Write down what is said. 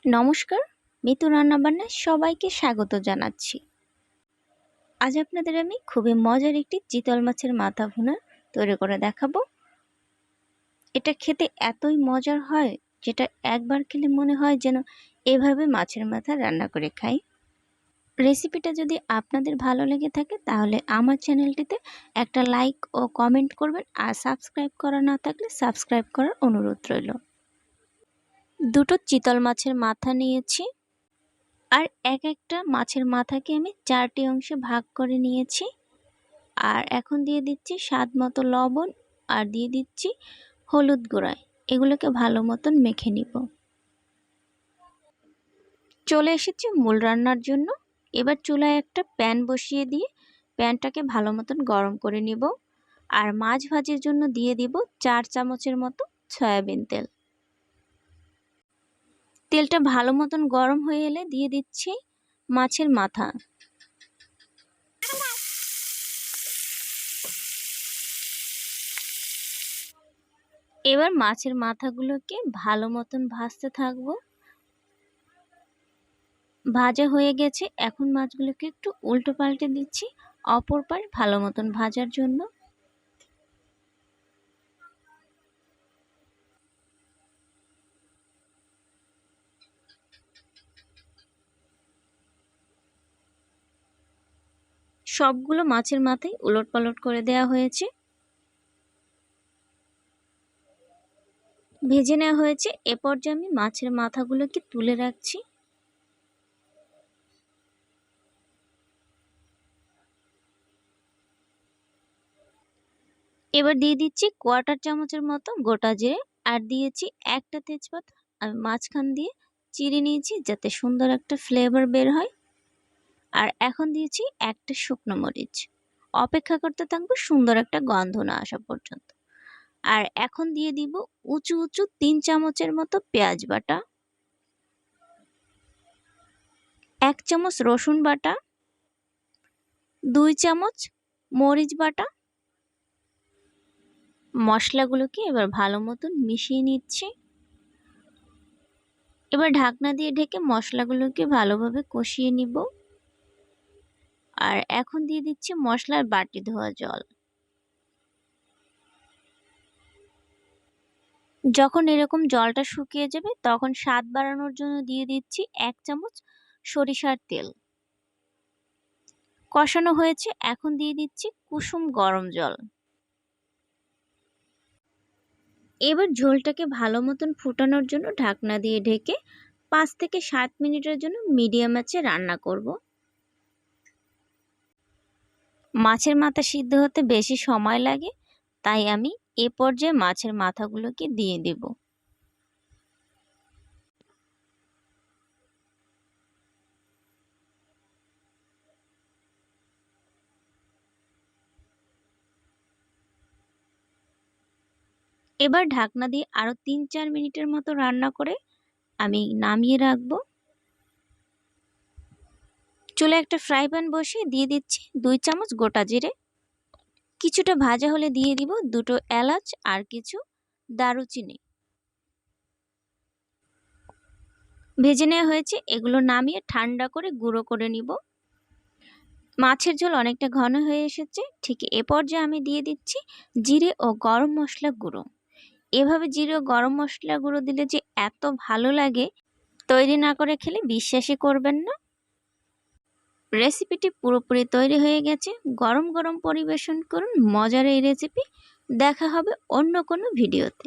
নমস্কার, মিতু রান্নাবান্নায় সবাইকে স্বাগত জানাচ্ছি। আজ আপনাদের আমি খুবই মজার একটি চিতল মাছের মাথা ভুনা তৈরি করে দেখাবো। এটা খেতে এতই মজার হয় যেটা একবার খেলে মনে হয় যেন এভাবে মাছের মাথা রান্না করে খাই। রেসিপিটা যদি আপনাদের ভালো লেগে থাকে তাহলে আমার চ্যানেলটিতে একটা লাইক ও কমেন্ট করবেন, আর সাবস্ক্রাইব করা না থাকলে সাবস্ক্রাইব করার অনুরোধ রইল। দুটো চিতল মাছের মাথা নিয়েছি, আর একটা মাছের মাথাকে আমি 4টি অংশে ভাগ করে নিয়েছি। আর এখন দিয়ে দিচ্ছি স্বাদ মতো লবণ, আর দিয়ে দিচ্ছি হলুদ গুঁড়া। এগুলোকে ভালো মতন মেখে নিব। চলে এসেছি মূল রান্নার জন্য। এবার চুলায় একটা প্যান বসিয়ে দিয়ে প্যানটাকে ভালো মতন গরম করে নিব। আর মাছ ভাজির জন্য দিয়ে দিব 4 চামচের মতো সয়াবিন তেল। তেলটা ভালো মতন গরম হয়ে এলে দিয়ে দিচ্ছি মাছের মাথা। এবার মাছের মাথাগুলোকে ভালো মতন ভাজতে থাকবো। ভাজা হয়ে গেছে, এখন মাছগুলোকে একটু উল্টো পাল্টে দিচ্ছি অপর পাশ ভালো মতন ভাজার জন্য। সবগুলো মাছের মাথায় উলট পালট করে দেওয়া হয়েছে, ভেজে নেওয়া হয়েছে। এ পর্যায়ে আমি মাছের মাথাগুলোকে তুলে রাখছি। এবার দিয়ে দিচ্ছি 1/4 চামচের মতো গোটা জিরে, আর দিয়েছি একটা তেজপাতা আমি মাঝখান দিয়ে চিড়ে নিয়েছি যাতে সুন্দর একটা ফ্লেভার বের হয়। আর এখন দিয়েছি একটা শুকনো মরিচ। অপেক্ষা করতে থাকবো সুন্দর একটা গন্ধ না আসা পর্যন্ত। আর এখন দিয়ে দিব উঁচু উঁচু 3 চামচের মতো পেঁয়াজ বাটা, 1 চামচ রসুন বাটা, 2 চামচ মরিচ বাটা। মশলাগুলোকে এবার ভালো মতন মিশিয়ে নিচ্ছি। এবার ঢাকনা দিয়ে ঢেকে মশলাগুলোকে ভালোভাবে কষিয়ে নিব। আর এখন দিয়ে দিচ্ছি মশলার বাটি ধোয়া জল। যখন এরকম জলটা শুকিয়ে যাবে তখন স্বাদ বাড়ানোর জন্য দিয়ে দিচ্ছি 1 চামচ সরিষার তেল। কষানো হয়েছে, এখন দিয়ে দিচ্ছি কুসুম গরম জল। এবার ঝোলটাকে ভালো মতন ফুটানোর জন্য ঢাকনা দিয়ে ঢেকে 5 থেকে 7 মিনিটের জন্য মিডিয়াম আঁচে রান্না করব। মাছের মাথা সিদ্ধ হতে বেশি সময় লাগে, তাই আমি এ পর্যায়ে মাছের মাথাগুলোকে দিয়ে দেব। এবার ঢাকনা দিয়ে আরো 3-4 মিনিটের মতো রান্না করে আমি নামিয়ে রাখবো। চুলে একটা ফ্রাই প্যান বসিয়ে দিয়ে দিচ্ছি 2 চামচ গোটা জিরে। কিছুটা ভাজা হলে দিয়ে দিব 2টো এলাচ আর কিছু দারুচিনি। ভেজে নেওয়া হয়েছে, এগুলো নামিয়ে ঠান্ডা করে গুঁড়ো করে নিব। মাছের ঝোল অনেকটা ঘন হয়ে এসেছে, ঠিক এ পর্যায়ে আমি দিয়ে দিচ্ছি জিরে ও গরম মশলা গুঁড়ো। এভাবে জিরে ও গরম মশলা গুঁড়ো দিলে যে এত ভালো লাগে, তৈরি না করে খেলে বিশ্বাসই করবেন না। রেসিপিটি পুরোপুরি তৈরি হয়ে গেছে। গরম গরম পরিবেশন করুন মজার এই রেসিপি। দেখা হবে অন্য কোনো ভিডিওতে।